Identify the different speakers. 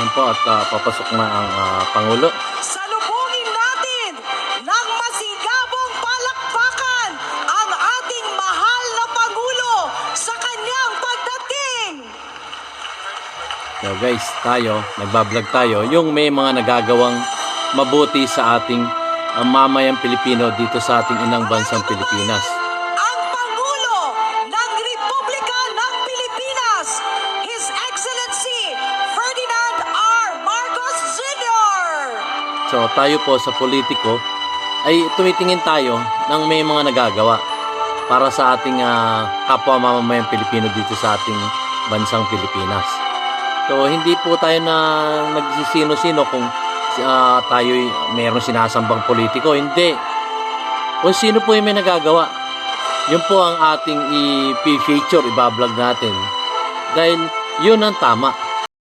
Speaker 1: Yan po at papasok na ang Pangulo.
Speaker 2: Salubungin natin ng masigabong palakpakan ang ating mahal na Pangulo sa kanyang pagdating.
Speaker 1: So guys, tayo, nagbablog tayo, yung may mga nagagawang mabuti sa ating mamayang Pilipino dito sa ating inang bansang Pilipinas.
Speaker 2: Ang Pangulo ng Republika ng Pilipinas, His Excellency Ferdinand R. Marcos Jr.
Speaker 1: So tayo po sa politiko ay tumitingin tayo ng may mga nagagawa para sa ating kapwa mamamayang Pilipino dito sa ating bansang Pilipinas. So hindi po tayo na nagsisino-sino kung tayo mayroong sinasambang politiko. Hindi. Kung sino po yung may nagagawa, yun po ang ating i-feature, ibablog natin. Dahil yun ang tama.